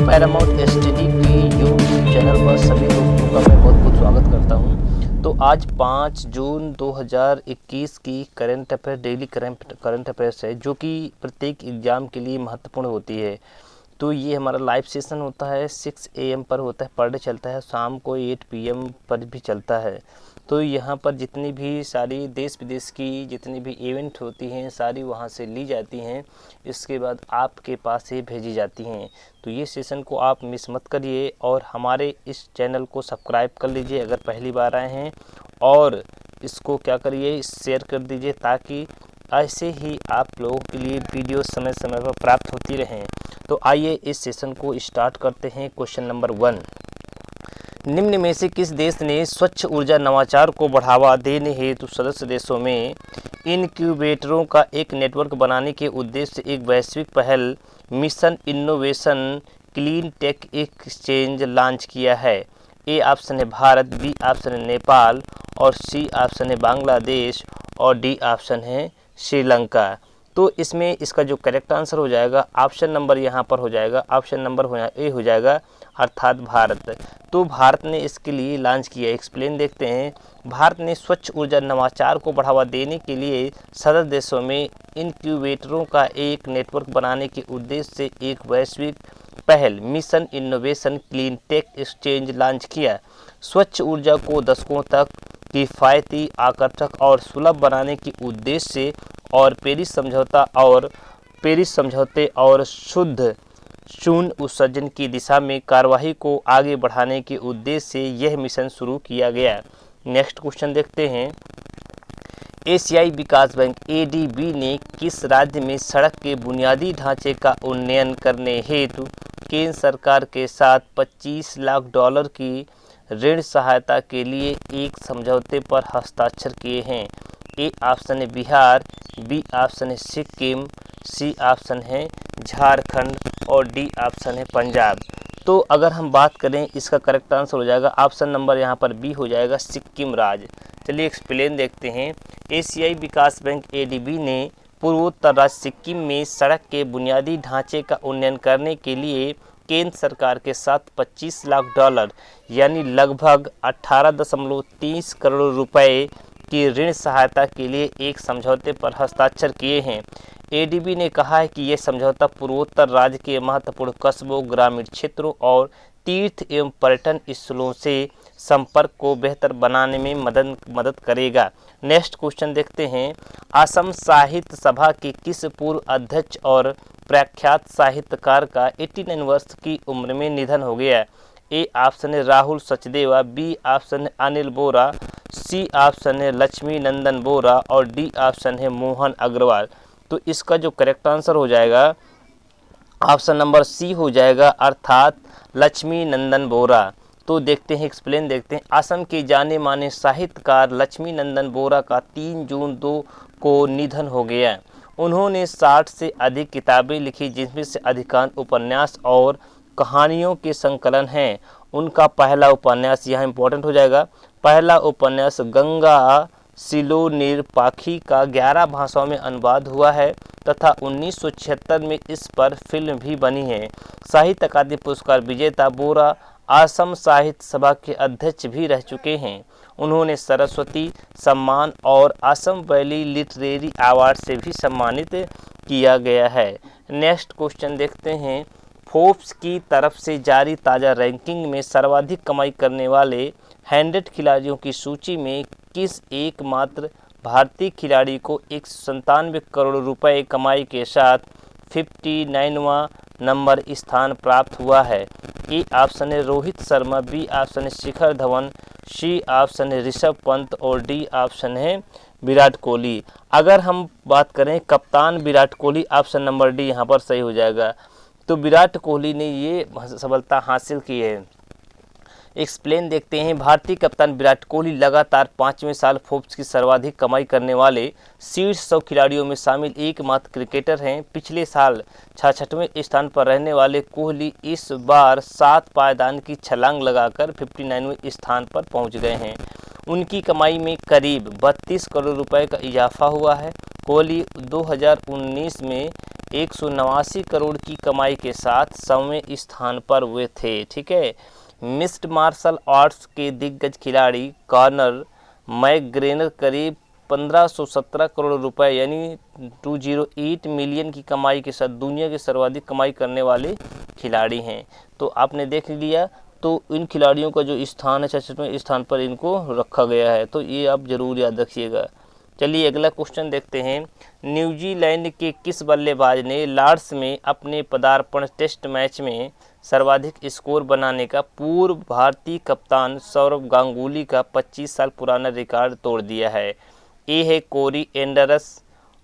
Paramount STD के YouTube channel पर सभी दोस्तों का मैं बहुत बहुत स्वागत करता हूं। तो आज 5 जून 2021 की current affair daily current affairs है, जो कि प्रत्येक एग्ज़ाम के लिए महत्वपूर्ण होती है। तो ये हमारा लाइव सेशन होता है, 6 AM पर होता है, पर डे चलता है, शाम को 8 PM पर भी चलता है। तो यहाँ पर जितनी भी सारी देश विदेश की जितनी भी इवेंट होती हैं सारी वहाँ से ली जाती हैं, इसके बाद आपके पास ही भेजी जाती हैं। तो ये सेशन को आप मिस मत करिए और हमारे इस चैनल को सब्सक्राइब कर लीजिए अगर पहली बार आए हैं, और इसको क्या करिए, शेयर कर दीजिए ताकि ऐसे ही आप लोगों के लिए वीडियो समय समय पर प्राप्त होती रहें। तो आइए इस सेशन को स्टार्ट करते हैं। क्वेश्चन नंबर 1, निम्न में से किस देश ने स्वच्छ ऊर्जा नवाचार को बढ़ावा देने हेतु सदस्य देशों में इनक्यूबेटरों का एक नेटवर्क बनाने के उद्देश्य से एक वैश्विक पहल Mission Innovation Clean Tech Exchange launch किया है? ए ऑप्शन है भारत, बी ऑप्शन है नेपाल, और सी ऑप्शन है बांग्लादेश, और डी ऑप्शन है श्रीलंका। तो इसमें इसका जो करेक्ट आंसर हो जाएगा ऑप्शन नंबर यहाँ पर हो जाएगा, ऑप्शन नंबर ए हो जाएगा, अर्थात भारत। तो भारत ने इसके लिए लॉन्च किया। एक्सप्लेन देखते हैं। भारत ने स्वच्छ ऊर्जा नवाचार को बढ़ावा देने के लिए सदस्य देशों में इनक्यूबेटरों का एक नेटवर्क बनाने के उद्देश्य से एक वैश्विक पहल Mission Innovation Clean Tech Exchange launch किया। स्वच्छ ऊर्जा को दशकों तक किफ़ायती, आकर्षक और सुलभ बनाने के उद्देश्य से और पेरिस समझौते और शुद्ध शून्य उत्सर्जन की दिशा में कार्यवाही को आगे बढ़ाने के उद्देश्य से यह मिशन शुरू किया गया। नेक्स्ट क्वेश्चन देखते हैं। एशियाई विकास बैंक ADB ने किस राज्य में सड़क के बुनियादी ढांचे का उन्नयन करने हेतु केंद्र सरकार के साथ $25 लाख की ऋण सहायता के लिए एक समझौते पर हस्ताक्षर किए हैं? ए ऑप्शन है बिहार, बी ऑप्शन है सिक्किम, सी ऑप्शन है झारखंड, और डी ऑप्शन है पंजाब। तो अगर हम बात करें इसका करेक्ट आंसर हो जाएगा ऑप्शन नंबर यहाँ पर बी हो जाएगा, सिक्किम राज्य। चलिए एक्सप्लेन देखते हैं। एशियाई विकास बैंक ADB ने पूर्वोत्तर राज्य सिक्किम में सड़क के बुनियादी ढांचे का उन्नयन करने के लिए केंद्र सरकार के साथ $25 लाख यानी लगभग 18.30 करोड़ रुपए की ऋण सहायता के लिए एक समझौते पर हस्ताक्षर किए हैं। ADB ने कहा है कि यह समझौता पूर्वोत्तर राज्य के महत्वपूर्ण कस्बों, ग्रामीण क्षेत्रों और तीर्थ एवं पर्यटन स्थलों से संपर्क को बेहतर बनाने में मदद करेगा। नेक्स्ट क्वेश्चन देखते हैं। असम साहित्य सभा के किस पूर्व अध्यक्ष और प्रख्यात साहित्यकार का 89 वर्ष की उम्र में निधन हो गया? ए ऑप्शन है राहुल सचदेवा, बी ऑप्शन है अनिल बोरा, सी ऑप्शन है लक्ष्मी नंदन बोरा, और डी ऑप्शन है मोहन अग्रवाल। तो इसका जो करेक्ट आंसर हो जाएगा ऑप्शन नंबर सी हो जाएगा, अर्थात लक्ष्मी नंदन बोरा। तो देखते हैं, एक्सप्लेन देखते हैं। असम के जाने माने साहित्यकार लक्ष्मी नंदन बोरा का 3 जून 2 को निधन हो गया। उन्होंने 60 से अधिक किताबें लिखी, जिसमें से अधिकांश उपन्यास और कहानियों के संकलन हैं। उनका पहला उपन्यास, यहाँ इंपॉर्टेंट हो जाएगा, पहला उपन्यास गंगा सिलोनीर पाखी का 11 भाषाओं में अनुवाद हुआ है तथा 1976 में इस पर फिल्म भी बनी है। साहित्य अकादमी पुरस्कार विजेता बोरा असम साहित्य सभा के अध्यक्ष भी रह चुके हैं। उन्होंने सरस्वती सम्मान और असम वैली लिटरेरी अवार्ड से भी सम्मानित किया गया है। नेक्स्ट क्वेश्चन देखते हैं। फोर्ब्स की तरफ से जारी ताज़ा रैंकिंग में सर्वाधिक कमाई करने वाले 100 खिलाड़ियों की सूची में किस एकमात्र भारतीय खिलाड़ी को 197 करोड़ रुपए कमाई के साथ 59वां नंबर स्थान प्राप्त हुआ है? ए ऑप्शन है रोहित शर्मा, बी ऑप्शन है शिखर धवन, सी ऑप्शन है ऋषभ पंत, और डी ऑप्शन है विराट कोहली। अगर हम बात करें कप्तान Virat Kohli, option number D यहाँ पर सही हो जाएगा। तो विराट कोहली ने ये सफलता हासिल की है। एक्सप्लेन देखते हैं। भारतीय कप्तान विराट कोहली लगातार 5वें साल फोर्ब्स की सर्वाधिक कमाई करने वाले शीर्ष 100 खिलाड़ियों में शामिल एकमात्र क्रिकेटर हैं। पिछले साल 66वें स्थान पर रहने वाले कोहली इस बार 7 पायदान की छलांग लगाकर 59वें स्थान पर पहुंच गए हैं। उनकी कमाई में करीब 32 करोड़ रुपए का इजाफा हुआ है। कोहली 2019 में 189 करोड़ की कमाई के साथ 100वें स्थान पर हुए थे। ठीक है। मिक्स्ड मार्शल आर्ट्स के दिग्गज खिलाड़ी कॉनर मैकग्रेगर करीब 1517 करोड़ रुपए यानी 208 मिलियन की कमाई के साथ दुनिया के सर्वाधिक कमाई करने वाले खिलाड़ी हैं। तो आपने देख लिया, तो इन खिलाड़ियों का जो स्थान है 66वें स्थान पर इनको रखा गया है, तो ये आप जरूर याद रखिएगा। चलिए अगला क्वेश्चन देखते हैं। न्यूजीलैंड के किस बल्लेबाज ने लॉर्ड्स में अपने पदार्पण टेस्ट मैच में सर्वाधिक स्कोर बनाने का पूर्व भारतीय कप्तान सौरव गांगुली का 25 साल पुराना रिकॉर्ड तोड़ दिया है? ए है कोरी एंडरस,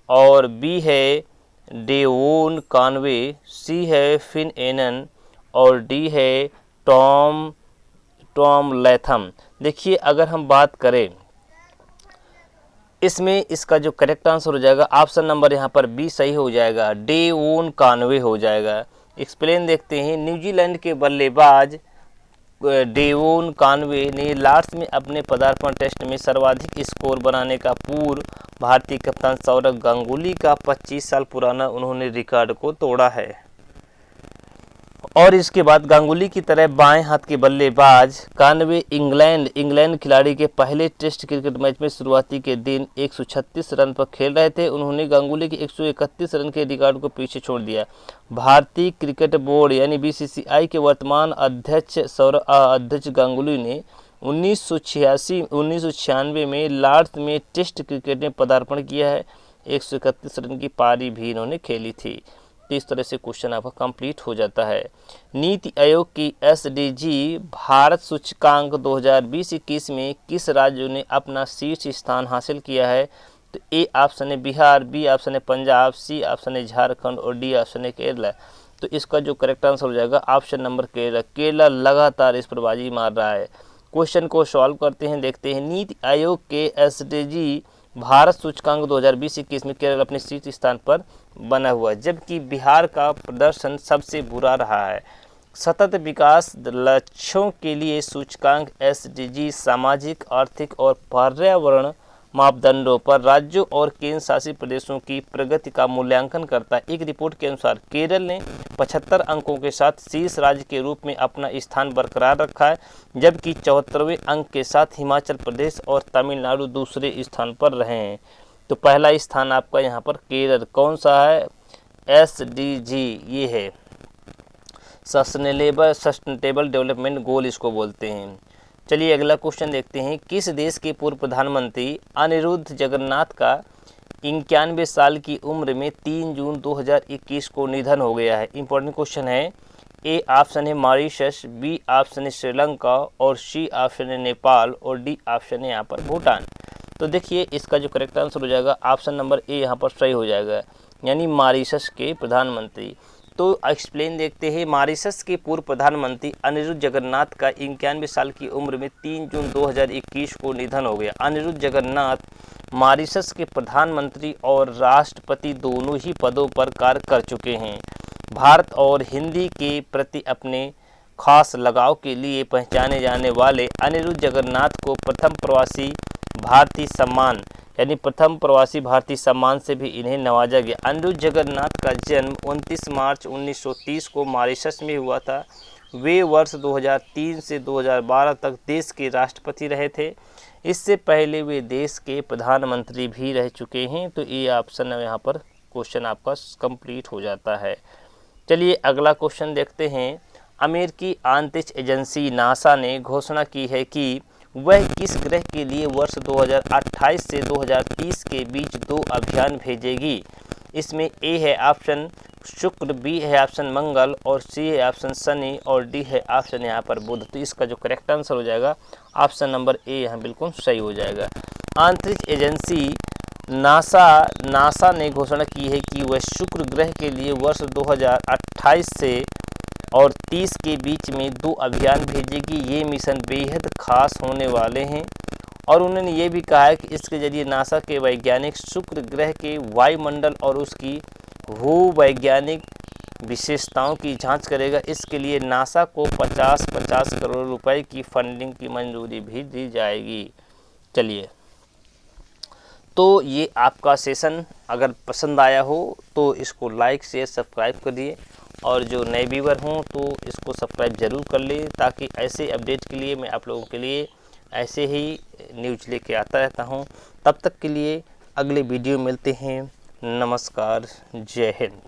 और बी है डेवोन कॉनवे, सी है फिन एनन, और डी है टॉम लैथम। देखिए अगर हम बात करें इसमें, इसका जो करेक्ट आंसर हो जाएगा ऑप्शन नंबर यहाँ पर बी सही हो जाएगा, डेवोन कॉनवे हो जाएगा। एक्सप्लेन देखते हैं। न्यूजीलैंड के बल्लेबाज डेवोन कॉनवे ने लॉर्ड्स में अपने पदार्पण टेस्ट में सर्वाधिक स्कोर बनाने का पूर्व भारतीय कप्तान सौरव गांगुली का 25 साल पुराना उन्होंने रिकॉर्ड को तोड़ा है। और इसके बाद गांगुली की तरह बाएं हाथ के बल्लेबाज कॉनवे इंग्लैंड खिलाड़ी के पहले टेस्ट क्रिकेट मैच में शुरुआती के दिन 136 रन पर खेल रहे थे। उन्होंने गांगुली के 131 रन के रिकॉर्ड को पीछे छोड़ दिया। भारतीय क्रिकेट बोर्ड यानी बीसीसीआई के वर्तमान अध्यक्ष गांगुली ने 1996 में लॉर्ड्स में टेस्ट क्रिकेट में पदार्पण किया है। 131 रन की पारी भी इन्होंने खेली थी। तो इस तरह से क्वेश्चन आपका कंप्लीट हो जाता है। नीति आयोग की एसडीजी भारत सूचकांक 2020-21 में किस राज्य ने अपना शीर्ष स्थान हासिल किया है? तो ए ऑप्शन है बिहार, बी ऑप्शन है पंजाब, सी ऑप्शन है झारखंड, और डी ऑप्शन है केरला। तो इसका जो करेक्ट आंसर हो जाएगा ऑप्शन नंबर केरला। केरला लगातार इस पर बाजी मार रहा है। क्वेश्चन को सॉल्व करते हैं, देखते हैं। नीति आयोग के एसडीजी भारत सूचकांक 2020-21 में केरल अपने शीर्ष स्थान पर बना हुआ है, जबकि बिहार का प्रदर्शन सबसे बुरा रहा है। सतत विकास लक्ष्यों के लिए सूचकांक एसडीजी सामाजिक, आर्थिक और पर्यावरण मापदंडों पर राज्यों और केंद्र शासित प्रदेशों की प्रगति का मूल्यांकन करता है। एक रिपोर्ट के अनुसार केरल ने 75 अंकों के साथ शीर्ष राज्य के रूप में अपना स्थान बरकरार रखा है, जबकि 74वें अंक के साथ हिमाचल प्रदेश और तमिलनाडु दूसरे स्थान पर रहे हैं। तो पहला स्थान आपका यहाँ पर केरल कौन सा है? एसडीजी ये है, सस्टेनेबल डेवलपमेंट गोल इसको बोलते हैं। चलिए अगला क्वेश्चन देखते हैं। किस देश के पूर्व प्रधानमंत्री अनिरुद्ध जगन्नाथ का 91 साल की उम्र में 3 जून 2021 को निधन हो गया है? इंपॉर्टेंट क्वेश्चन है। ए ऑप्शन है मॉरिशस, बी ऑप्शन है श्रीलंका, और सी ऑप्शन है नेपाल, और डी ऑप्शन है यहाँ पर भूटान। तो देखिए इसका जो करेक्ट आंसर हो जाएगा ऑप्शन नंबर ए यहाँ पर सही हो जाएगा, यानी मॉरिशस के प्रधानमंत्री। तो एक्सप्लेन देखते हैं। मॉरिशस के पूर्व प्रधानमंत्री अनिरुद्ध जगन्नाथ का 91 साल की उम्र में 3 जून 2021 को निधन हो गया। अनिरुद्ध जगन्नाथ मॉरिशस के प्रधानमंत्री और राष्ट्रपति दोनों ही पदों पर कार्य कर चुके हैं। भारत और हिंदी के प्रति अपने खास लगाव के लिए पहचाने जाने वाले अनिरुद्ध जगन्नाथ को प्रथम प्रवासी भारतीय सम्मान से भी इन्हें नवाजा गया। अनिरुद्ध जगन्नाथ का जन्म 29 मार्च 1930 को मॉरिशस में हुआ था। वे वर्ष 2003 से 2012 तक देश के राष्ट्रपति रहे थे। इससे पहले वे देश के प्रधानमंत्री भी रह चुके हैं। तो ये ऑप्शन यहाँ पर क्वेश्चन आपका कंप्लीट हो जाता है। चलिए अगला क्वेश्चन देखते हैं। अमेरिकी अंतरिक्ष एजेंसी नासा ने घोषणा की है कि वह किस ग्रह के लिए वर्ष 2028 से 2030 के बीच 2 अभियान भेजेगी? इसमें ए है ऑप्शन शुक्र, बी है ऑप्शन मंगल, और सी है ऑप्शन शनि, और डी है ऑप्शन यहाँ पर बुध। तो इसका जो करेक्ट आंसर हो जाएगा ऑप्शन नंबर ए यहाँ बिल्कुल सही हो जाएगा। अंतरिक्ष एजेंसी नासा ने घोषणा की है कि वह शुक्र ग्रह के लिए वर्ष 2028 से और 30 के बीच में 2 अभियान भेजेगी। ये मिशन बेहद खास होने वाले हैं, और उन्होंने ये भी कहा है कि इसके जरिए नासा के वैज्ञानिक शुक्र ग्रह के वायुमंडल और उसकी भूवैज्ञानिक विशेषताओं की जांच करेगा। इसके लिए नासा को 50 करोड़ रुपए की फंडिंग की मंजूरी भी दी जाएगी। चलिए तो ये आपका सेशन अगर पसंद आया हो तो इसको लाइक शेयर सब्सक्राइब करिए, और जो नए व्यूअर हों तो इसको सब्सक्राइब ज़रूर कर लें, ताकि ऐसे अपडेट के लिए मैं आप लोगों के लिए ऐसे ही न्यूज़ लेके आता रहता हूं। तब तक के लिए अगले वीडियो मिलते हैं। नमस्कार, जय हिंद।